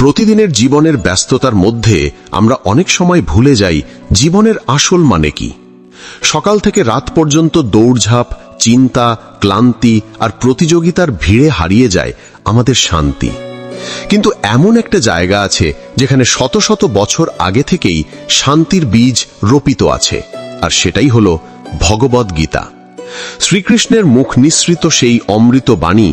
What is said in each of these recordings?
প্রতিদিনের জীবনের ব্যস্ততার মধ্যে আমরা অনেক সময় ভুলে যাই জীবনের আসল মানে কি। সকাল থেকে রাত পর্যন্ত দৌড়ঝাঁপ, চিন্তা, ক্লান্তি আর প্রতিযোগিতার ভিড়ে হারিয়ে যায় আমাদের শান্তি। কিন্তু এমন একটা জায়গা আছে যেখানে শত শত বছর আগে থেকেই শান্তির বীজ রোপিত আছে, আর সেটাই হলো ভগবদ গীতা। শ্রীকৃষ্ণের মুখ নিঃসৃত সেই অমৃত বাণী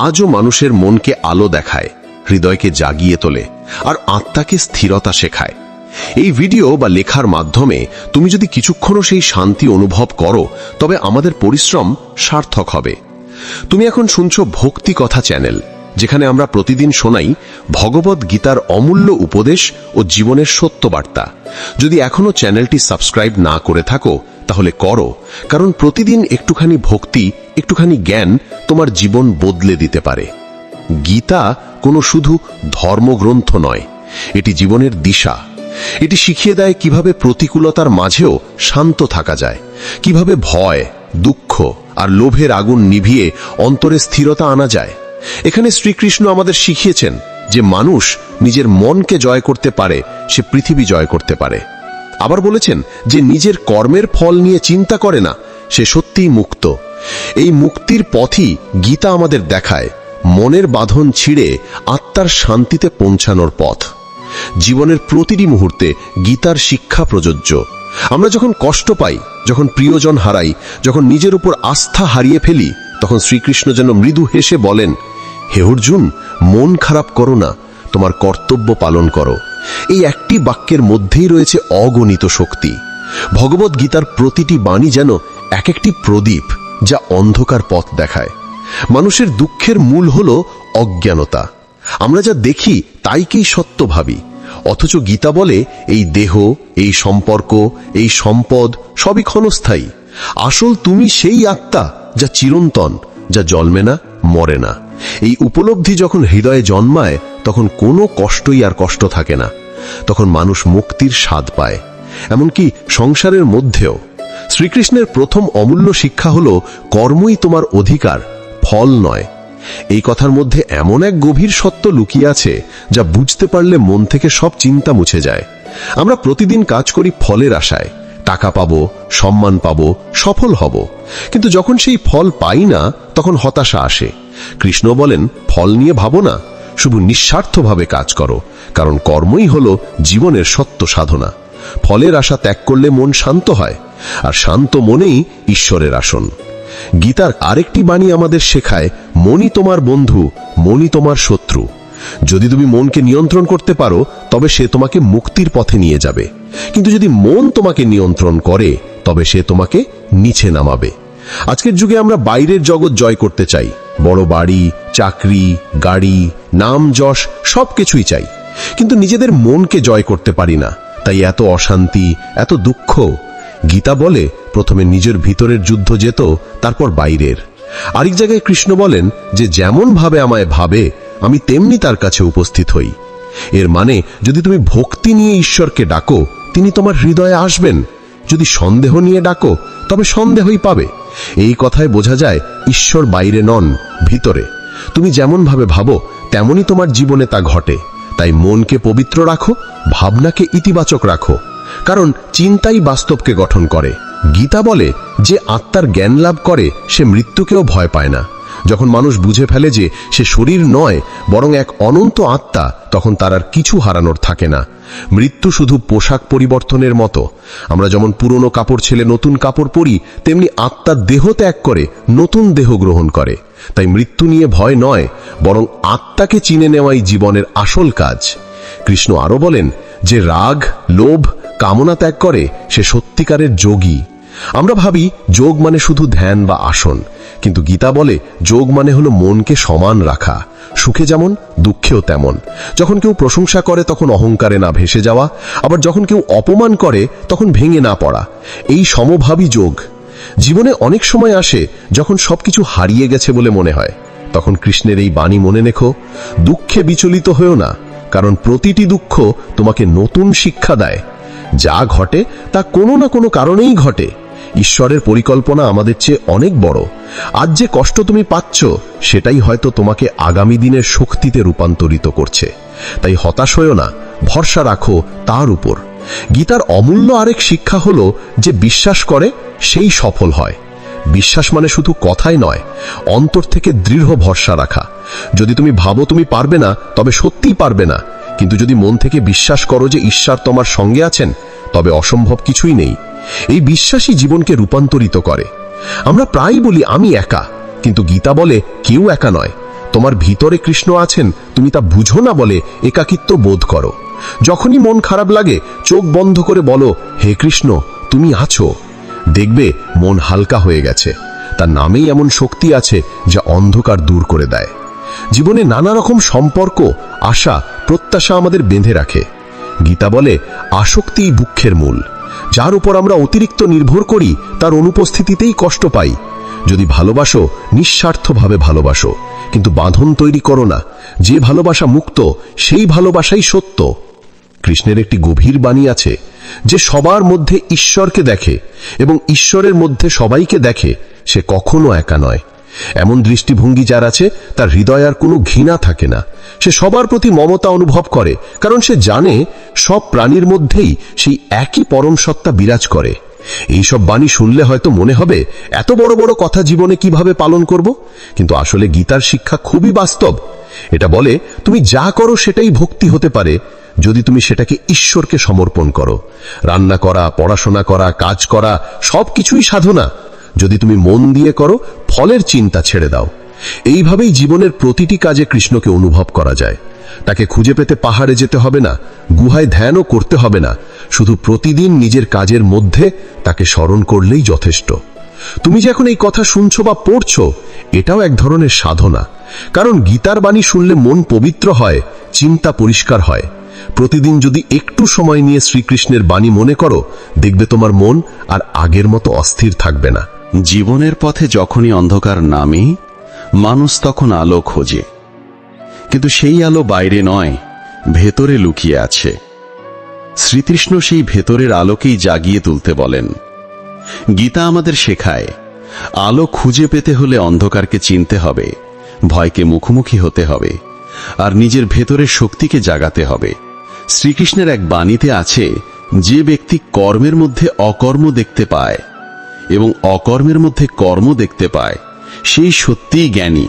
আজও মানুষের মনকে আলো দেখায়, হৃদয়কে জাগিয়ে তোলে আর আত্মাকে স্থিরতা শেখায়। এই ভিডিও বা লেখার মাধ্যমে তুমি যদি কিছুক্ষণও সেই শান্তি অনুভব করো, তবে আমাদের পরিশ্রম সার্থক হবে। তুমি এখন শুনছো ভক্তি কথা চ্যানেল, যেখানে আমরা প্রতিদিন শোনাই ভগবদ গীতার অমূল্য উপদেশ ও জীবনের সত্য বার্তা। যদি এখনো চ্যানেলটি সাবস্ক্রাইব না করে থাকো, তাহলে করো, কারণ প্রতিদিন একটুখানি ভক্তি, একটুখানি জ্ঞান তোমার জীবন বদলে দিতে পারে। গীতা কোনো শুধু ধর্মগ্রন্থ নয়, এটি জীবনের দিশা। এটি শিখিয়ে দেয় কিভাবে প্রতিকূলতার মাঝেও শান্ত থাকা যায়, কিভাবে ভয়, দুঃখ আর লোভের আগুন নিভিয়ে অন্তরে স্থিরতা আনা যায়। এখানে শ্রীকৃষ্ণ আমাদের শিখিয়েছেন যে মানুষ নিজের মনকে জয় করতে পারে, সে পৃথিবী জয় করতে পারে। আবার বলেছেন যে নিজের কর্মের ফল নিয়ে চিন্তা করে না, সে সত্যিই মুক্ত। এই মুক্তির পথই গীতা আমাদের দেখায়, মনের বাঁধন ছিঁড়ে আত্মার শান্তিতে পৌঁছানোর পথ। জীবনের প্রতিটি মুহূর্তে গীতার শিক্ষা প্রযোজ্য। আমরা যখন কষ্ট পাই, যখন প্রিয়জন হারাই, যখন নিজের উপর আস্থা হারিয়ে ফেলি, তখন শ্রীকৃষ্ণ যেন মৃদু হেসে বলেন, হে অর্জুন, মন খারাপ করো না, তোমার কর্তব্য পালন করো। এই একটি বাক্যের মধ্যেই রয়েছে অগণিত শক্তি। ভগবদ গীতার প্রতিটি বাণী যেন এক একটি প্রদীপ, যা অন্ধকার পথ দেখায়। মানুষের দুঃখের মূল হল অজ্ঞানতা। আমরা যা দেখি তাইকেই সত্য ভাবি, অথচ গীতা বলে এই দেহ, এই সম্পর্ক, এই সম্পদ সবই ক্ষণস্থায়ী। আসল তুমি সেই আত্মা যা চিরন্তন, যা জন্মে না, মরে না। এই উপলব্ধি যখন হৃদয়ে জন্মায়, তখন কোনো কষ্টই আর কষ্ট থাকে না। তখন মানুষ মুক্তির স্বাদ পায়, এমনকি সংসারের মধ্যেও। শ্রীকৃষ্ণের প্রথম অমূল্য শিক্ষা হল কর্মই তোমার অধিকার, ফল নয়। এই কথার মধ্যে এমন এক গভীর সত্য লুকিয়ে আছে, যা বুঝতে পারলে মন থেকে সব চিন্তা মুছে যায়। আমরা প্রতিদিন কাজ করি ফলের আশায়, টাকা পাবো, সম্মান পাবো, সফল হব। কিন্তু যখন সেই ফল পাই না, তখন হতাশা আসে। কৃষ্ণ বলেন, ফল নিয়ে ভাবো না, শুধু নিঃস্বার্থভাবে কাজ করো, কারণ কর্মই হলো জীবনের সত্য সাধনা। ফলের আশা ত্যাগ করলে মন শান্ত হয়, আর শান্ত মনেই ঈশ্বরের আসন। গীতার আরেকটি বাণী আমাদের শেখায়, মনই তোমার বন্ধু, মনই তোমার শত্রু। যদি তুমি মনকে নিয়ন্ত্রণ করতে পারো, তবে সে তোমাকে মুক্তির পথে নিয়ে যাবে। কিন্তু যদি মন তোমাকে নিয়ন্ত্রণ করে, তবে সে তোমাকে নিচে নামাবে। আজকের যুগে আমরা বাইরের জগৎ জয় করতে চাই, বড় বাড়ি, চাকরি, গাড়ি, নাম যশ সবকিছুই চাই, কিন্তু নিজেদের মনকে জয় করতে পারি না। তাই এত অশান্তি, এত দুঃখ। গীতা বলে, প্রথমে নিজের ভিতরের যুদ্ধ যেত, তারপর বাইরের। আরেক জায়গায় কৃষ্ণ বলেন যে যেমন ভাবে আমায় ভাবে, আমি তেমনি তার কাছে উপস্থিত হই। এর মানে, যদি তুমি ভক্তি নিয়ে ঈশ্বরকে ডাকো, তিনি তোমার হৃদয়ে আসবেন। যদি সন্দেহ নিয়ে ডাকো, তবে সন্দেহই পাবে। এই কথায় বোঝা যায় ঈশ্বর বাইরে নন, ভিতরে। তুমি যেমন ভাবে ভাবো, তেমনই তোমার জীবনে তা ঘটে। তাই মনকে পবিত্র রাখো, ভাবনাকে ইতিবাচক রাখো, কারণ চিন্তাই বাস্তবকে গঠন করে। গীতা বলে, যে আত্মার জ্ঞান লাভ করে, সে মৃত্যুকেও ভয় পায় না। যখন মানুষ বুঝে ফেলে যে সে শরীর নয়, বরং এক অনন্ত আত্মা, তখন তার আর কিছু হারানোর থাকে না। মৃত্যু শুধু পোশাক পরিবর্তনের মতো। আমরা যেমন পুরনো কাপড় ছেড়ে নতুন কাপড় পরি, তেমনি আত্মা দেহ ত্যাগ করে নতুন দেহ গ্রহণ করে। তাই মৃত্যু নিয়ে ভয় নয়, বরং আত্মাকে চিনে নেওয়াই জীবনের আসল কাজ। কৃষ্ণ আরো বলেন যে রাগ, লোভ, কামনা ত্যাগ করে, সে সত্যিকারের যোগী। আমরা ভাবি যোগ মানে শুধু ধ্যান বা আসন, কিন্তু গীতা বলে যোগ মানে হলো মনকে সমান রাখা, সুখে যেমন দুঃখেও তেমন। যখন কেউ প্রশংসা করে, তখন অহংকারে না ভেসে যাওয়া, আবার যখন কেউ অপমান করে, তখন ভেঙে না পড়া। এই সমভাবী যোগ। জীবনে অনেক সময় আসে যখন সবকিছু হারিয়ে গেছে বলে মনে হয়, তখন কৃষ্ণের এই বাণী মনে রেখো, দুঃখে বিচলিত হয়েও না, কারণ প্রতিটি দুঃখ তোমাকে নতুন শিক্ষা দেয়। যা ঘটে তা কোনো না কোনো কারণেই ঘটে। ঈশ্বরের পরিকল্পনা আমাদের চেয়ে অনেক বড়। আজ যে কষ্ট তুমি পাচ্ছ সেটাই হয়তো তোমাকে আগামী দিনের শক্তিতে রূপান্তরিত করছে। তাই হতাশ হয়ো না, ভরসা রাখো তার উপর। গীতার অমূল্য আরেক শিক্ষা হলো যে বিশ্বাস করে সেই সফল হয়। বিশ্বাস মানে শুধু কথাই নয়, অন্তর থেকে দৃঢ় ভরসা রাখা। যদি তুমি ভাবো তুমি পারবে না, তবে সত্যিই পারবে না। কিন্তু যদি মন থেকে বিশ্বাস করো যে ঈশ্বর তোমার সঙ্গে আছেন, তবে অসম্ভব কিছুই নেই। এই বিশ্বাসই জীবনকে রূপান্তরিত করে। আমরা প্রায়ই বলি আমি একা, কিন্তু গীতা বলে কেউ একা নয়। তোমার ভিতরে কৃষ্ণ আছেন, তুমি তা বুঝো না বলে একাকিত্ব বোধ করো। যখনই মন খারাপ লাগে চোখ বন্ধ করে বলো, হে কৃষ্ণ তুমি আছো। দেখবে মন হালকা হয়ে গেছে। তার নামেই এমন শক্তি আছে যা অন্ধকার দূর করে দেয়। জীবনে নানা রকম সম্পর্ক, আশা, প্রত্যাশা আমাদের বেঁধে রাখে। গীতা বলে আসক্তিই দুঃখের মূল। যার উপর আমরা অতিরিক্ত নির্ভর করি তার অনুপস্থিতিতেই কষ্ট পাই। যদি ভালোবাসো নিঃস্বার্থভাবে ভালোবাসো, কিন্তু বাঁধন তৈরি করো না। যে ভালোবাসা মুক্ত সেই ভালোবাসাই সত্য। কৃষ্ণের একটি গভীর বাণী আছে, যে সবার মধ্যে ঈশ্বরকে দেখে এবং ঈশ্বরের মধ্যে সবাইকে দেখে সে কখনো একা নয়। এমন দৃষ্টিভঙ্গি যার আছে তার হৃদয়ে আর কোনো ঘৃণা থাকে না। সে সবার প্রতি মমতা অনুভব করে, কারণ সে জানে সব প্রাণীর মধ্যেই সেই একই পরম সত্তা বিরাজ করে। এইসব বাণী শুনলে হয়তো মনে হবে এত বড় বড় কথা জীবনে কিভাবে পালন করব, কিন্তু আসলে গীতার শিক্ষা খুবই বাস্তব। এটা বলে তুমি যা করো সেটাই ভক্তি হতে পারে যদি তুমি সেটাকে ঈশ্বরকে সমর্পণ করো। রান্না করা, পড়াশোনা করা, কাজ করা সবকিছুই সাধনা। যদি তুমি মন দিয়ে করো, ফলের চিন্তা ছেড়ে দাও। এইভাবেই জীবনের প্রতিটি কাজে কৃষ্ণকে অনুভব করা যায়। তাকে খুঁজে পেতে পাহাড়ে যেতে হবে না, গুহায় ধ্যানও করতে হবে না। শুধু প্রতিদিন নিজের কাজের মধ্যে তাকে স্মরণ করলেই যথেষ্ট। তুমি যে এখন এই কথা শুনছো বা পড়ছো, এটাও এক ধরনের সাধনা। কারণ গীতার বাণী শুনলে মন পবিত্র হয়, চিন্তা পরিষ্কার হয়। প্রতিদিন যদি একটু সময় নিয়ে শ্রীকৃষ্ণের বাণী মনে করো, দেখবে তোমার মন আর আগের মতো অস্থির থাকবে না। জীবনের পথে যখনই অন্ধকার নামে, মানুষ তখন আলো খোঁজে, কিন্তু সেই আলো বাইরে নয়, ভেতরে লুকিয়ে আছে। শ্রীকৃষ্ণ সেই ভেতরের আলোকেই জাগিয়ে তুলতে বলেন। গীতা আমাদের শেখায়, আলো খুঁজে পেতে হলে অন্ধকারকে চিনতে হবে, ভয়কে মুখোমুখি হতে হবে, আর নিজের ভেতরের শক্তিকে জাগাতে হবে। শ্রীকৃষ্ণের এক বাণীতে আছে, যে ব্যক্তি কর্মের মধ্যে অকর্ম দেখতে পায় এবং অকর্মের মধ্যে কর্ম দেখতে পায়, সেই সত্যিই জ্ঞানী।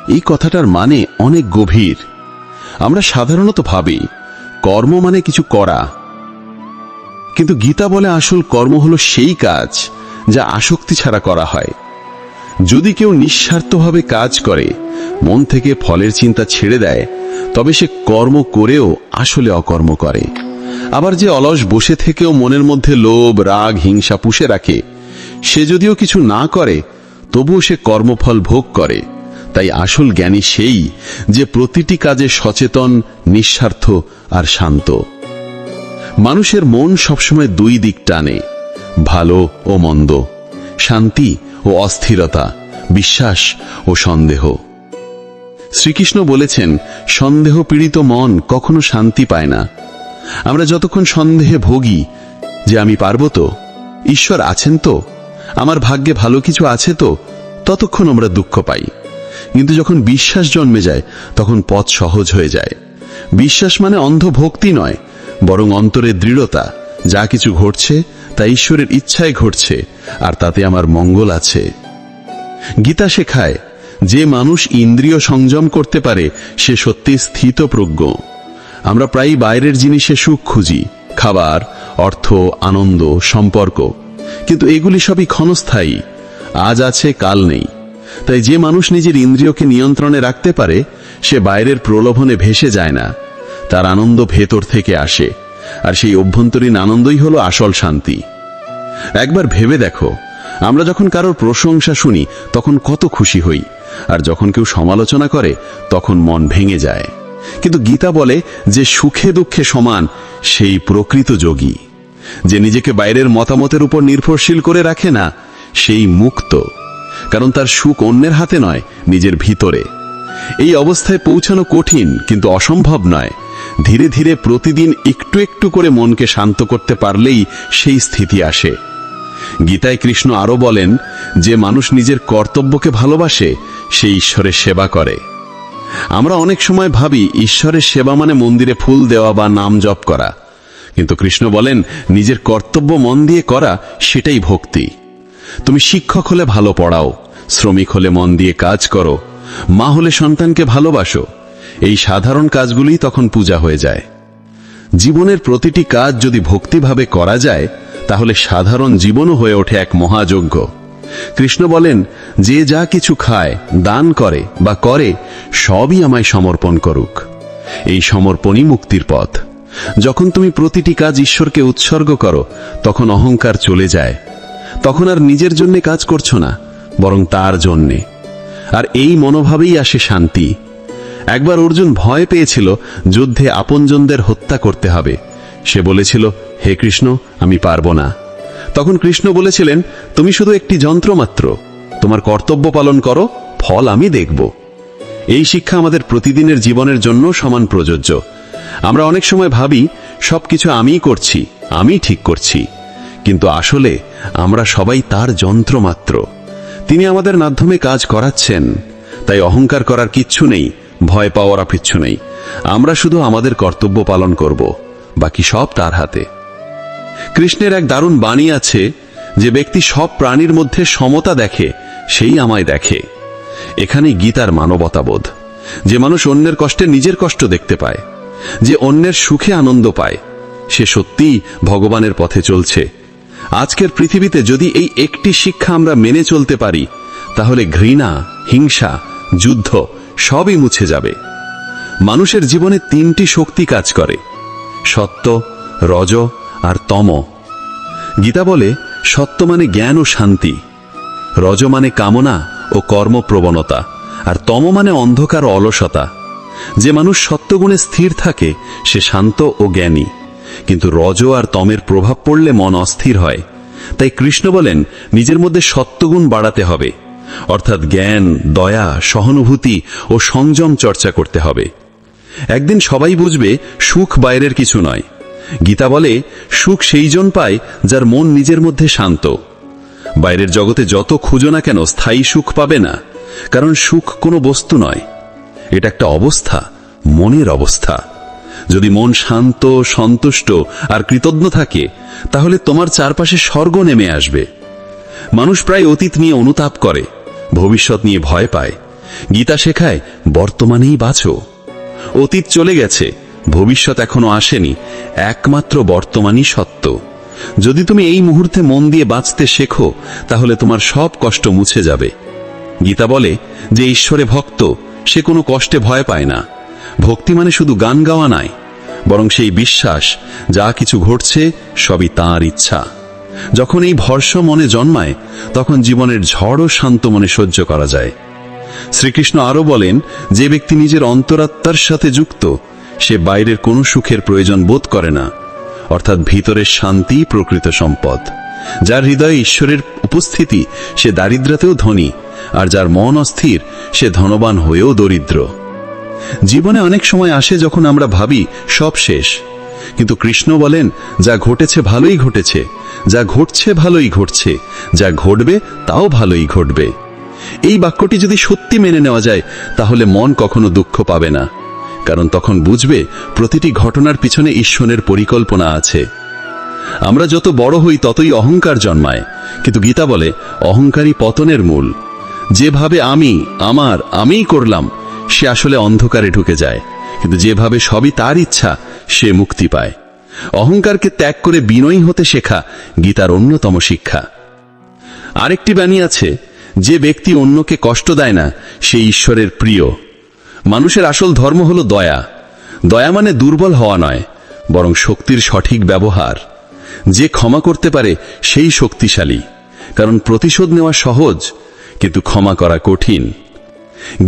এই কথাটার মানে অনেক গভীর। আমরা সাধারণত ভাবি কর্ম মানে কিছু করা, কিন্তু গীতা বলে আসল কর্ম হলো সেই কাজ যা আসক্তি ছাড়া করা হয়। যদি কেউ নিঃস্বার্থভাবে কাজ করে, মন থেকে ফলের চিন্তা ছেড়ে দেয়, তবে সে কর্ম করেও আসলে অকর্ম করে। আবার যে অলস বসে থেকেও মনের মধ্যে লোভ, রাগ, হিংসা পুষে রাখে, সে যদিও কিছু না করে তবুও সে কর্মফল ভোগ করে। তাই আসল জ্ঞানী সেই যে প্রতিটি কাজে সচেতন, নিঃস্বার্থ আর শান্ত। মানুষের মন সবসময় দুই দিক টানে, ভালো ও মন্দ, শান্তি ও অস্থিরতা, বিশ্বাস ও সন্দেহ। শ্রীকৃষ্ণ বলেছেন, সন্দেহ পীড়িত মন কখনো শান্তি পায় না। আমরা যতক্ষণ সন্দেহে ভোগী যে আমি পারবো তো, ঈশ্বর আছেন তো, আমার ভাগ্যে ভালো কিছু আছে তো, ততক্ষণ আমরা দুঃখ পাই। কিন্তু যখন বিশ্বাস জন্মে যায়, তখন পথ সহজ হয়ে যায়। বিশ্বাস মানে অন্ধ ভক্তি নয়, বরং অন্তরের দৃঢ়তা, যা কিছু ঘটছে তা ঈশ্বরের ইচ্ছায় ঘটছে, আর তাতে আমার মঙ্গল আছে। গীতা শেখায়, যে মানুষ ইন্দ্রিয় সংযম করতে পারে সে সত্যি স্থিতপ্রজ্ঞ। আমরা প্রায়ই বাইরের জিনিসে সুখ খুঁজি, খাবার, অর্থ, আনন্দ, সম্পর্ক, কিন্তু এগুলি সবই ক্ষণস্থায়ী। আজ আছে, কাল নেই। তাই যে মানুষ নিজের ইন্দ্রিয়কে নিয়ন্ত্রণে রাখতে পারে, সে বাইরের প্রলোভনে ভেসে যায় না। তার আনন্দ ভেতর থেকে আসে, আর সেই অভ্যন্তরীণ আনন্দই হলো আসল শান্তি। একবার ভেবে দেখো, আমরা যখন কারোর প্রশংসা শুনি তখন কত খুশি হই, আর যখন কেউ সমালোচনা করে তখন মন ভেঙে যায়। কিন্তু গীতা বলে, যে সুখে দুঃখে সমান সেই প্রকৃত যোগী। যে নিজেকে বাইরের মতামতের উপর নির্ভরশীল করে রাখে না, সেই মুক্ত। কারণ তার সুখ অন্যের হাতে নয়, নিজের ভিতরে। এই অবস্থায় পৌঁছানো কঠিন, কিন্তু অসম্ভব নয়। ধীরে ধীরে প্রতিদিন একটু একটু করে মনকে শান্ত করতে পারলেই সেই স্থিতি আসে। গীতায় কৃষ্ণ আরো বলেন, যে মানুষ নিজের কর্তব্যকে ভালোবাসে সে ঈশ্বরের সেবা করে। আমরা অনেক সময় ভাবি ঈশ্বরের সেবা মানে মন্দিরে ফুল দেওয়া বা নাম জপ করা, কিন্তু কৃষ্ণ বলেন নিজের কর্তব্য মন দিয়ে করা সেটাই ভক্তি। তুমি শিক্ষক হলে ভালো পড়াও, শ্রমিক হলে মন দিয়ে কাজ করো, মা হলে সন্তানকে ভালোবাসো। এই সাধারণ কাজগুলোই তখন পূজা হয়ে যায়। জীবনের প্রতিটি কাজ যদি ভক্তিভাবে করা যায় তাহলে সাধারণ জীবনও হয়ে ওঠে এক মহাযজ্ঞ। কৃষ্ণ বলেন, যে যা কিছু খায়, দান করে বা করে সবই আমায় সমর্পণ করুক। এই সমর্পণই মুক্তির পথ। যখন তুমি প্রতিটি কাজ ঈশ্বরকে উৎসর্গ করো তখন অহংকার চলে যায়। তখন আর নিজের জন্য কাজ করছো না, বরং তার জন্যে। আর এই মনোভাবেই আসে শান্তি। একবার অর্জুন ভয় পেয়েছিল যুদ্ধে আপনজনদের হত্যা করতে হবে। সে বলেছিল, হে কৃষ্ণ, আমি পারবো না। তখন কৃষ্ণ বলেছিলেন, তুমি শুধু একটি যন্ত্র মাত্র, তোমার কর্তব্য পালন করো, ফল আমি দেখব। এই শিক্ষা আমাদের প্রতিদিনের জীবনের জন্য সমান প্রযোজ্য। আমরা অনেক সময় ভাবি সবকিছু আমিই করছি, আমি ঠিক করছি, কিন্তু আসলে আমরা সবাই তার যন্ত্র মাত্র। তিনি আমাদের মাধ্যমে কাজ করাচ্ছেন। তাই অহংকার করার কিচ্ছু নেই, ভয় পাওয়ার কিচ্ছু নেই। আমরা শুধু আমাদের কর্তব্য পালন করব, বাকি সব তার হাতে। কৃষ্ণের এক দারুণ বাণী আছে, যে ব্যক্তি সব প্রাণীর মধ্যে সমতা দেখে সেই আমায় দেখে। এখানে গীতার মানবতাবোধ। যে মানুষ অন্যের কষ্টে নিজের কষ্ট দেখতে পায়, যে অন্যের সুখে আনন্দ পায়, সে সত্যিই ভগবানের পথে চলছে। আজকের পৃথিবীতে যদি এই একটি শিক্ষা আমরা মেনে চলতে পারি তাহলে ঘৃণা, হিংসা, যুদ্ধ সবই মুছে যাবে। মানুষের জীবনে তিনটি শক্তি কাজ করে, সত্য, রজ আর তম। গীতা বলে, সত্য মানে জ্ঞান ও শান্তি, রজ মানে কামনা ও কর্মপ্রবণতা, আর তম মানে অন্ধকার ও অলসতা। যে মানুষ সত্যগুণে স্থির থাকে সে শান্ত ও জ্ঞানী, কিন্তু রজ আর তমের প্রভাব পড়লে মন অস্থির হয়। তাই কৃষ্ণ বলেন নিজের মধ্যে সত্যগুণ বাড়াতে হবে, অর্থাৎ জ্ঞান, দয়া, সহানুভূতি ও সংযম চর্চা করতে হবে। একদিন সবাই বুঝবে সুখ বাইরের কিছু নয়। গীতা বলে, সুখ সেইজন পায় যার মন নিজের মধ্যে শান্ত। বাইরের জগতে যত খুঁজো না কেন স্থায়ী সুখ পাবে না, কারণ সুখ কোনো বস্তু নয়, এটা একটা অবস্থা, মনের অবস্থা। যদি মন শান্ত, সন্তুষ্ট আর কৃতজ্ঞ থাকে তাহলে তোমার চারপাশে স্বর্গ নেমে আসবে। মানুষ প্রায় অতীত নিয়ে অনুতাপ করে, ভবিষ্যৎ নিয়ে ভয় পায়। গীতা শেখায় বর্তমানেই বাঁচো। অতীত চলে গেছে, ভবিষ্যৎ এখনো আসেনি, একমাত্র বর্তমানই সত্য। যদি তুমি এই মুহূর্তে মন দিয়ে বাঁচতে শেখো তাহলে তোমার সব কষ্ট মুছে যাবে। গীতা বলে, যে ঈশ্বরে ভক্ত সে কোনো কষ্টে ভয় পায় না। ভক্তি মানে শুধু গান গাওয়া নয়, বরং সেই বিশ্বাস যা কিছু ঘটছে সবই তাঁর ইচ্ছা। যখন এই ভরসা মনে জন্মায় তখন জীবনের ঝড়ও শান্ত মনে সহ্য করা যায়। শ্রীকৃষ্ণ আরো বলেন, যে ব্যক্তি নিজের অন্তরাত্মার সাথে যুক্ত সে বাইরের কোনো সুখের প্রয়োজন বোধ করে না, অর্থাৎ ভিতরের শান্তি প্রকৃত সম্পদ। যার হৃদয়ে ঈশ্বরের উপস্থিতি সে দারিদ্রতেও ধনী, আর যার মন অস্থির সে ধনবান হয়েও দরিদ্র। জীবনে অনেক সময় আসে যখন আমরা ভাবি সব শেষ, কিন্তু কৃষ্ণ বলেন, যা ঘটেছে ভালোই ঘটেছে, যা ঘটছে ভালোই ঘটছে, যা ঘটবে তাও ভালোই ঘটবে। এই বাক্যটি যদি সত্যি মেনে নেওয়া যায় তাহলে মন কখনো দুঃখ পাবে না, কারণ তখন বুঝবে প্রতিটি ঘটনার পিছনে ঈশ্বরের পরিকল্পনা আছে। আমরা যত বড় হই ততই অহংকার জন্মায়, কিন্তু গীতা বলে অহংকারই পতনের মূল। যেভাবে আমি, আমার, আমিই করলাম সে আসলে অন্ধকারে ঢুকে যায়, কিন্তু যেভাবে সবই তার ইচ্ছা সে মুক্তি পায়। অহংকারকে ত্যাগ করে বিনয়ী হতে শেখা গীতার অন্যতম শিক্ষা। আরেকটি বাণী আছে, যে ব্যক্তি অন্যকে কষ্ট দেয় না সে ঈশ্বরের প্রিয়। মানুষের আসল ধর্ম হলো দয়া। দয়া মানে দুর্বল হওয়া নয়, বরং শক্তির সঠিক ব্যবহার। যে ক্ষমা করতে পারে সেই শক্তিশালী, কারণ প্রতিশোধ নেওয়া সহজ কিন্তু ক্ষমা করা কঠিন।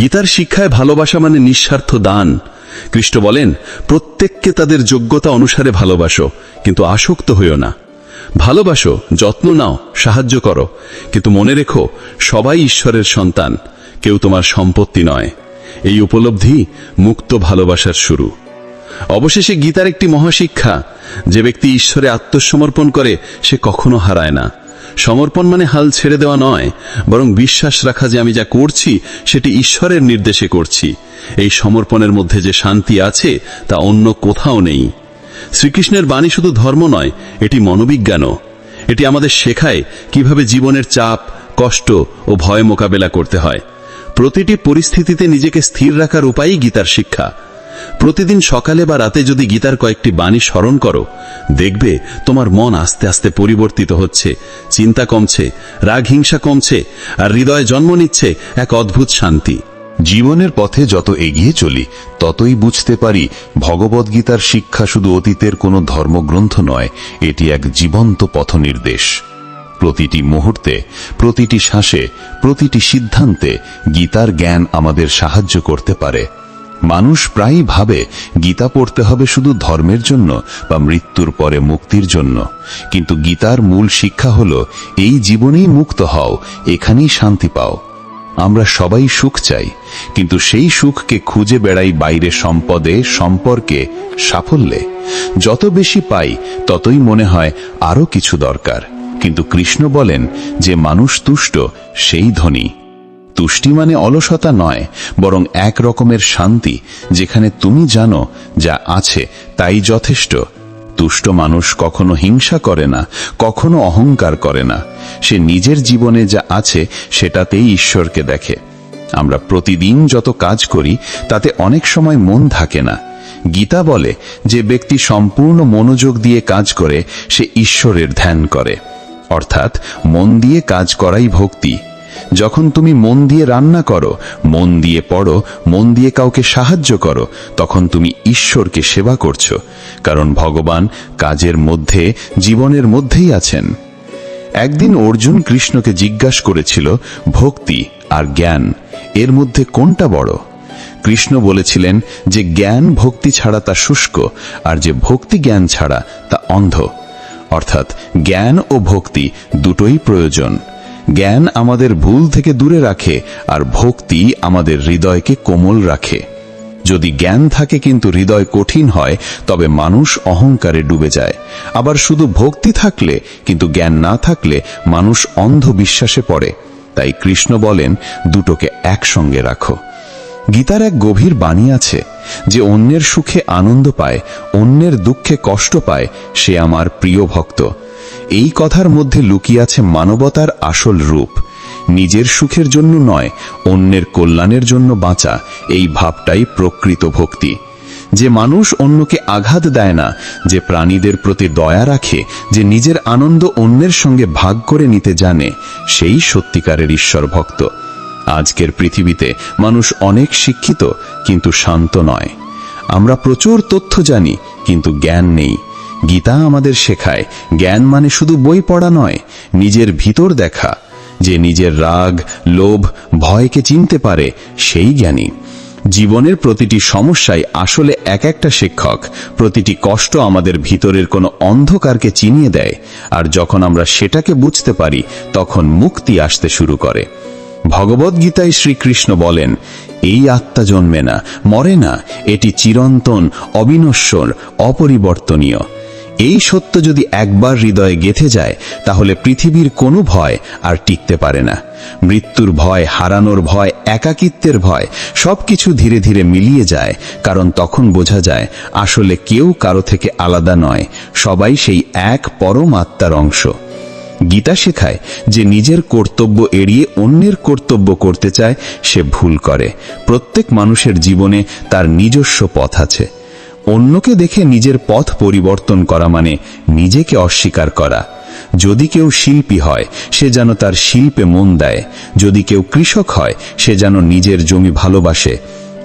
গীতার শিক্ষায় ভালোবাসা মানে নিঃস্বার্থ দান। কৃষ্ণ বলেন, প্রত্যেককে তাদের যোগ্যতা অনুসারে ভালোবাসো, কিন্তু আসক্ত হইও না। ভালোবাসো, যত্ন নাও, সাহায্য করো, কিন্তু মনে রেখো সবাই ঈশ্বরের সন্তান, কেউ তোমার সম্পত্তি নয়। এই উপলব্ধি মুক্ত ভালোবাসার শুরু। অবশেষে গীতার একটি মহাশিক্ষা, যে ব্যক্তি ঈশ্বরে আত্মসমর্পণ করে সে কখনো হারায় না, সমর্পণ মানে হাল ছেড়ে দেওয়া নয়, বরং বিশ্বাস রাখা যে আমি যা করছি সেটি ঈশ্বরের নির্দেশে করছি। এই সমর্পণের মধ্যে যে শান্তি আছে তা অন্য কোথাও নেই। শ্রীকৃষ্ণের বাণী শুধু ধর্ম নয়, এটি মনোবিজ্ঞানও। এটি আমাদের শেখায় কিভাবে জীবনের চাপ, কষ্ট ও ভয় মোকাবেলা করতে হয়। প্রতিটি পরিস্থিতিতে নিজেকে স্থির রাখার উপায়ই গীতার শিক্ষা। প্রতিদিন সকালে বা রাতে যদি গীতার কয়েকটি বাণী স্মরণ করো, দেখবে তোমার মন আস্তে আস্তে পরিবর্তিত হচ্ছে, চিন্তা কমছে, রাগ হিংসা কমছে, আর হৃদয়ে জন্ম নিচ্ছে এক অদ্ভুত শান্তি। জীবনের পথে যত এগিয়ে চলি ততই বুঝতে পারি ভগবদ্গীতার শিক্ষা শুধু অতীতের কোনো ধর্মগ্রন্থ নয়, এটি এক জীবন্ত পথনির্দেশ। প্রতিটি মুহূর্তে, প্রতিটি শ্বাসে, প্রতিটি সিদ্ধান্তে গীতার জ্ঞান আমাদের সাহায্য করতে পারে। মানুষ প্রায়ই ভাবে গীতা পড়তে হবে শুধু ধর্মের জন্য বা মৃত্যুর পরে মুক্তির জন্য, কিন্তু গীতার মূল শিক্ষা হলো এই জীবনেই মুক্ত হও, এখানেই শান্তি পাও। আমরা সবাই সুখ চাই, কিন্তু সেই সুখকে খুঁজে বেড়াই বাইরে সম্পদে, সম্পর্কে, সাফল্যে। যত বেশি পাই ততই মনে হয় আরো কিছু দরকার। কিন্তু কৃষ্ণ বলেন যে মানুষ তুষ্ট সেই ধনী। তুষ্টি মানে অলসতা নয়, বরং এক রকমের শান্তি, যেখানে তুমি জানো যা আছে তাই যথেষ্ট। তুষ্ট মানুষ কখনো হিংসা করে না, কখনো অহংকার করে না। সে নিজের জীবনে যা আছে সেটাতেই ঈশ্বরকে দেখে। আমরা প্রতিদিন যত কাজ করি তাতে অনেক সময় মন থাকে না। গীতা বলে যে ব্যক্তি সম্পূর্ণ মনোযোগ দিয়ে কাজ করে সে ঈশ্বরের ধ্যান করে, অর্থাৎ মন দিয়ে কাজ করাই ভক্তি। যখন তুমি মন দিয়ে রান্না করো, মন দিয়ে পড়ো, মন দিয়ে কাউকে সাহায্য করো, তখন তুমি ঈশ্বরকে সেবা করছো, কারণ ভগবান কাজের মধ্যে, জীবনের মধ্যেই আছেন। একদিন অর্জুন কৃষ্ণকে জিজ্ঞাসা করেছিল, ভক্তি আর জ্ঞান এর মধ্যে কোনটা বড়? কৃষ্ণ বলেছিলেন যে জ্ঞান ভক্তি ছাড়া তা শুষ্ক, আর যে ভক্তি জ্ঞান ছাড়া তা অন্ধ। অর্থাৎ জ্ঞান ও ভক্তি দুটোই প্রয়োজন। জ্ঞান আমাদের ভুল থেকে দূরে রাখে, আর ভক্তি আমাদের হৃদয়কে কোমল রাখে। যদি জ্ঞান থাকে কিন্তু হৃদয় কঠিন হয়, তবে মানুষ অহংকারে ডুবে যায়। আবার শুধু ভক্তি থাকলে কিন্তু জ্ঞান না থাকলে মানুষ অন্ধ বিশ্বাসে পড়ে। তাই কৃষ্ণ বলেন দুটোকে একসঙ্গে রাখো। গীতার এক গভীর বাণী আছে যে অন্যের সুখে আনন্দ পায়, অন্যের দুঃখে কষ্ট পায়, সে আমার প্রিয় ভক্ত। এই কথার মধ্যে লুকিয়ে আছে মানবতার আসল রূপ। নিজের সুখের জন্য নয়, অন্যের কল্যাণের জন্য বাঁচা, এই ভাবটাই প্রকৃত ভক্তি। যে মানুষ অন্যকে আঘাত দেয় না, যে প্রাণীদের প্রতি দয়া রাখে, যে নিজের আনন্দ অন্যের সঙ্গে ভাগ করে নিতে জানে, সেই সত্যিকারের ঈশ্বর ভক্ত। আজকের পৃথিবীতে মানুষ অনেক শিক্ষিত কিন্তু শান্ত নয়। আমরা প্রচুর তথ্য জানি কিন্তু জ্ঞান নেই। গীতা আমাদের শেখায় জ্ঞান মানে শুধু বই পড়া নয়, নিজের ভিতর দেখা। যে নিজের রাগ, লোভ, ভয়কে চিনতে পারে সেই জ্ঞানী। জীবনের প্রতিটি সমস্যায় আসলে এক একটা শিক্ষক। প্রতিটি কষ্ট আমাদের ভিতরের কোনো অন্ধকারকে চিনিয়ে দেয়, আর যখন আমরা সেটাকে বুঝতে পারি তখন মুক্তি আসতে শুরু করে। ভগবদ্গীতায় শ্রীকৃষ্ণ বলেন, এই আত্মা জন্মে না, মরে না, এটি চিরন্তন, অবিনশ্বর, অপরিবর্তনীয়। এই সত্য যদি একবার হৃদয়ে গেঁথে যায় তাহলে পৃথিবীর কোনো ভয় আর টিকতে পারে না। মৃত্যুর ভয়, হারানোর ভয়, একাকিত্বের ভয় সবকিছু ধীরে ধীরে মিলিয়ে যায়, কারণ তখন বোঝা যায় আসলে কেউ কারো থেকে আলাদা নয়, সবাই সেই এক পরম আত্মার অংশ। গীতা শেখায় যে নিজের কর্তব্য এড়িয়ে অন্যের কর্তব্য করতে চায় সে ভুল করে। প্রত্যেক মানুষের জীবনে তার নিজস্ব পথ আছে। অন্যকে দেখে নিজের পথ পরিবর্তন করা মানে নিজেকে অস্বীকার করা। যদি কেউ শিল্পী হয় সে যেন তার শিল্পে মন দেয়, যদি কেউ কৃষক হয় সে যেন নিজের জমি ভালোবাসে।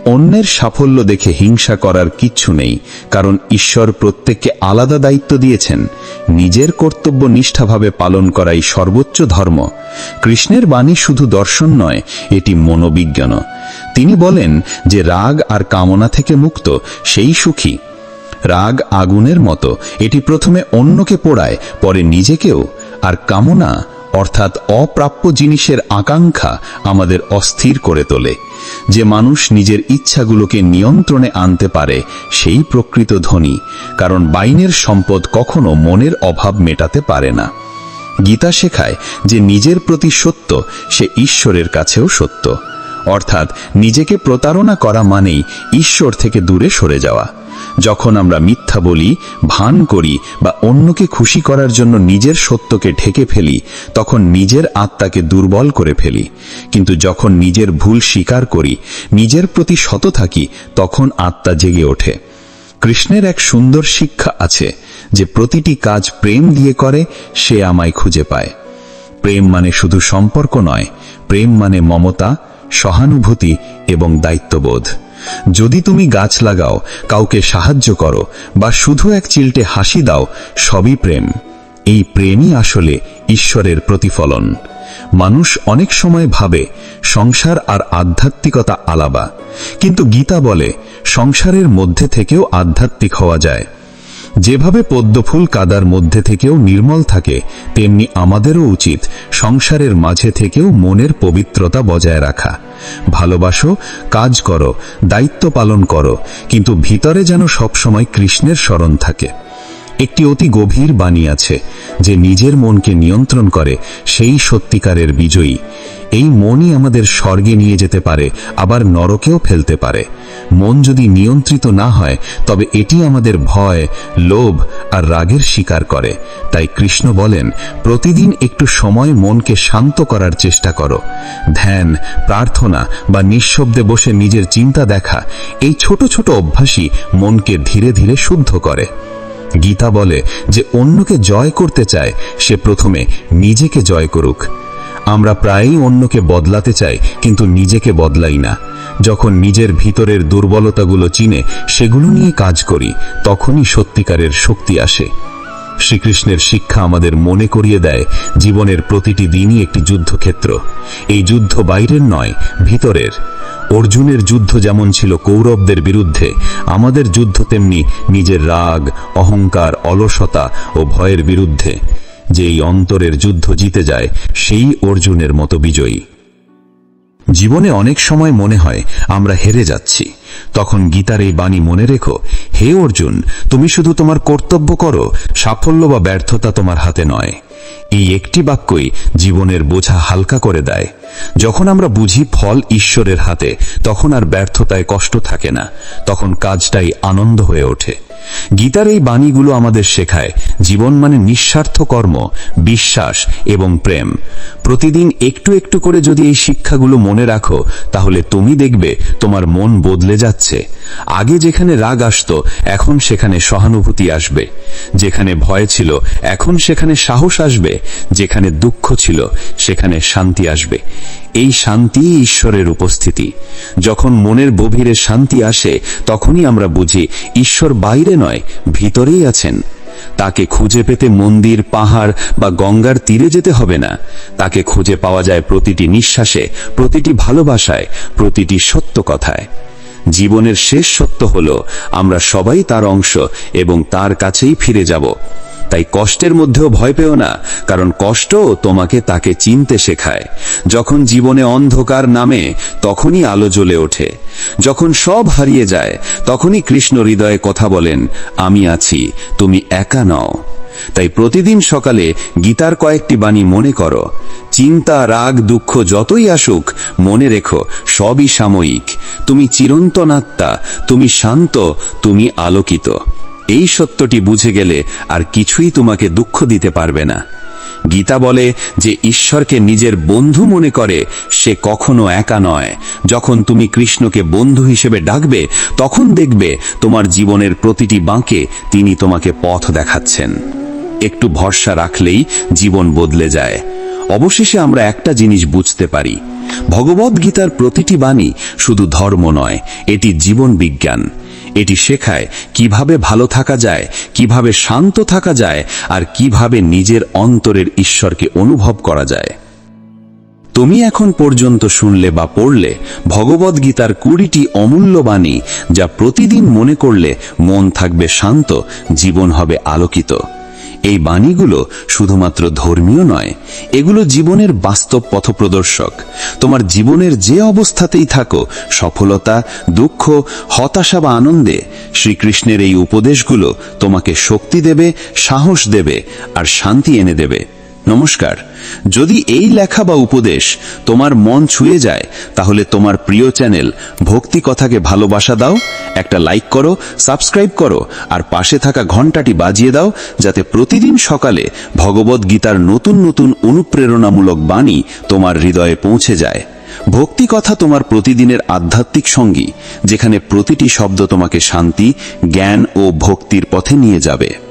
অন্যের সাফল্য দেখে হিংসা করার কিচ্ছু নেই, কারণ ঈশ্বর প্রত্যেককে আলাদা দায়িত্ব দিয়েছেন। নিজের কর্তব্য নিষ্ঠাভাবে পালন করাই সর্বোচ্চ ধর্ম। কৃষ্ণের বাণী শুধু দর্শন নয়, এটি মনোবিজ্ঞান। তিনি বলেন যে রাগ আর কামনা থেকে মুক্ত সেই সুখী। রাগ আগুনের মতো, এটি প্রথমে অন্যকে পোড়ায়, পরে নিজেকেও। আর কামনা অর্থাৎ অপ্রাপ্য জিনিসের আকাঙ্ক্ষা আমাদের অস্থির করে তোলে। যে মানুষ নিজের ইচ্ছাগুলোকে নিয়ন্ত্রণে আনতে পারে সেই প্রকৃত ধনী, কারণ বাইনের সম্পদ কখনো মনের অভাব মেটাতে পারে না। গীতা শেখায় যে নিজের প্রতি সত্য সে ঈশ্বরের কাছেও সত্য, অর্থাৎ নিজেকে প্রতারণা করা মানেই ঈশ্বর থেকে দূরে সরে যাওয়া। যখন আমরা মিথ্যা বলি, ভান করি বা অন্যকে খুশি করার জন্য নিজের সত্যকে ঢেকে ফেলি, তখন নিজের আত্মাকে দুর্বল করে ফেলি। কিন্তু যখন নিজের ভুল স্বীকার করি, নিজের প্রতি সৎ থাকি, তখন আত্মা জেগে ওঠে। কৃষ্ণের এক সুন্দর শিক্ষা আছে যে প্রতিটি কাজ প্রেম দিয়ে করে সে আমায় খুঁজে পায়। প্রেম মানে শুধু সম্পর্ক নয়, প্রেম মানে মমতা, সহানুভূতি এবং দায়িত্ববোধ। যদি তুমি গাছ লাগাও, কাউকে সাহায্য করো বা শুধু এক চিলটে হাসি দাও, সবই প্রেম। এই প্রেমই আসলে ঈশ্বরের প্রতিফলন। মানুষ অনেক সময় ভাবে সংসার আর আধ্যাত্মিকতা আলাদা, কিন্তু গীতা বলে সংসারের মধ্যে থেকেও আধ্যাত্মিক হওয়া যায়। যেভাবে পদ্মফুল কাদার মধ্যে থেকেও নির্মল থাকে, তেমনি আমাদেরও উচিত সংসারের মাঝে থেকেও মনের পবিত্রতা বজায় রাখা। ভালোবাসো, কাজ করো, দায়িত্ব পালন করো, কিন্তু ভিতরে যেন সবসময় কৃষ্ণের স্মরণ থাকে। একটি অতি গভীর বাণী আছে, যে নিজের মনকে নিয়ন্ত্রণ করে সেই সত্যিকারের বিজয়ী। এই মনই আমাদের স্বর্গে নিয়ে যেতে পারে, আবার নরকেও ফেলতে পারে। মন যদি নিয়ন্ত্রিত না হয়, তবে এটি আমাদের ভয়, লোভ আর রাগের শিকার করে। তাই কৃষ্ণ বলেন, প্রতিদিন একটু সময় মনকে শান্ত করার চেষ্টা করো। ধ্যান, প্রার্থনা বা নিঃশব্দে বসে নিজের চিন্তা দেখা, এই ছোট ছোট অভ্যাসই মনকে ধীরে ধীরে শুদ্ধ করে। গীতা বলে যে অন্যকে জয় করতে চায়, সে প্রথমে নিজেকে জয় করুক। আমরা প্রায়ই অন্যকে বদলাতে চাই, কিন্তু নিজেকে বদলাই না। যখন নিজের ভিতরের দুর্বলতাগুলো চিনে সেগুলো নিয়ে কাজ করি, তখনই সত্যিকারের শক্তি আসে। শ্রীকৃষ্ণের শিক্ষা আমাদের মনে করিয়ে দেয়, জীবনের প্রতিটি দিনই একটি যুদ্ধক্ষেত্র। এই যুদ্ধ বাইরের নয়, ভিতরের। অর্জুনের যুদ্ধ যেমন ছিল কৌরবদের বিরুদ্ধে, আমাদের যুদ্ধ তেমনি নিজের রাগ, অহংকার, অলসতা ও ভয়ের বিরুদ্ধে। যে এই অন্তরের যুদ্ধ জিতে যায়, সেই অর্জুনের মতো বিজয়ী। জীবনে অনেক সময় মনে হয় আমরা হেরে যাচ্ছি, তখন গীতার এই বাণী মনে রেখো, হে অর্জুন, তুমি শুধু তোমার কর্তব্য করো, সাফল্য বা ব্যর্থতা তোমার হাতে নয়। এই একটি বাক্যই জীবনের বোঝা হালকা করে দেয়। যখন আমরা বুঝি ফল ঈশ্বরের হাতে, তখন আর ব্যর্থতায় কষ্ট থাকে না, তখন কাজটাই আনন্দ হয়ে ওঠে। গীতার এই বাণীগুলো আমাদের শেখায়, জীবন মানে নিঃস্বার্থ কর্ম, বিশ্বাস এবং প্রেম। প্রতিদিন একটু একটু করে যদি এই শিক্ষাগুলো মনে রাখো, তাহলে তুমি দেখবে তোমার মন বদলে যাচ্ছে। আগে যেখানে রাগ আসতো, এখন সেখানে সহানুভূতি আসবে। যেখানে ভয় ছিল, এখন সেখানে সাহস আসবে। যেখানে দুঃখ ছিল, সেখানে শান্তি আসবে। এই শান্তি ঈশ্বরের উপস্থিতি। যখন মনের গভীরে শান্তি আসে, তখনই আমরা বুঝি ঈশ্বর বাইরে নয়, ভিতরেই আছেন। তাকে খুঁজে পেতে মন্দির, পাহাড় বা গঙ্গার তীরে যেতে হবে না। তাকে খুঁজে পাওয়া যায় প্রতিটি নিঃশ্বাসে, প্রতিটি ভালোবাসায়, প্রতিটি সত্য কথায়। জীবনের শেষ সত্য হলো, আমরা সবাই তার অংশ এবং তার কাছেই ফিরে যাব। তাই কষ্টের মধ্যেও ভয় পেও না, কারণ কষ্ট তোমাকে তাকে চিনতে শেখায়। যখন জীবনে অন্ধকার নামে, তখনই আলো জ্বলে ওঠে। যখন সব হারিয়ে যায়, তখনই কৃষ্ণ হৃদয়ে কথা বলেন, আমি আছি, তুমি একা নও। তাই প্রতিদিন সকালে গীতার কয়েকটি বাণী মনে করো। চিন্তা, রাগ, দুঃখ যতই আসুক, মনে রেখো সবই সাময়িক। তুমি চিরন্তন আত্মা, তুমি শান্ত, তুমি আলোকিত। এই সত্যটি বুঝে গেলে আর কিছুই তোমাকে দুঃখ দিতে পারবে না। গীতা বলে যে ঈশ্বরকে নিজের বন্ধু মনে করে, সে কখনো একা নয়। যখন তুমি কৃষ্ণকে বন্ধু হিসেবে ডাকবে, তখন দেখবে তোমার জীবনের প্রতিটি বাঁকে তিনি তোমাকে পথ দেখাচ্ছেন। একটু ভরসা রাখলেই জীবন বদলে যায়। অবশেষে আমরা একটা জিনিস বুঝতে পারি, ভগবদ গীতার প্রতিটি বাণী শুধু ধর্ম নয়, এটি জীবন বিজ্ঞান। এটি শেখায় কিভাবে ভালো থাকা যায়, কিভাবে শান্ত থাকা যায়, আর কিভাবে নিজের অন্তরের ঈশ্বরকে অনুভব করা যায়। তুমি এখন পর্যন্ত শুনলে বা পড়লে ভগবদ গীতার 20টি অমূল্য বাণী, যা প্রতিদিন মনে করলে মন থাকবে শান্ত, জীবন হবে আলোকিত। এই বাণীগুলো শুধুমাত্র ধর্মীয় নয়, এগুলো জীবনের বাস্তব পথপ্রদর্শক। তোমার জীবনের যে অবস্থাতেই থাকো, সফলতা, দুঃখ, হতাশা বা আনন্দে, শ্রীকৃষ্ণের এই উপদেশগুলো তোমাকে শক্তি দেবে, সাহস দেবে আর শান্তি এনে দেবে। নমস্কার। যদি এই লেখা বা উপদেশ তোমার মন ছুঁয়ে যায়, তাহলে তোমার প্রিয় চ্যানেল ভক্তি কথাকে ভালোবাসা দাও, একটা লাইক করো, সাবস্ক্রাইব করো, আর পাশে থাকা ঘন্টাটি বাজিয়ে দাও, যাতে প্রতিদিন সকালে ভগবদ গীতার নতুন নতুন অনুপ্রেরণামূলক বাণী তোমার হৃদয়ে পৌঁছে যায়। ভক্তি কথা তোমার প্রতিদিনের আধ্যাত্মিক সঙ্গী, যেখানে প্রতিটি শব্দ তোমাকে শান্তি, জ্ঞান ও ভক্তির পথে নিয়ে যাবে।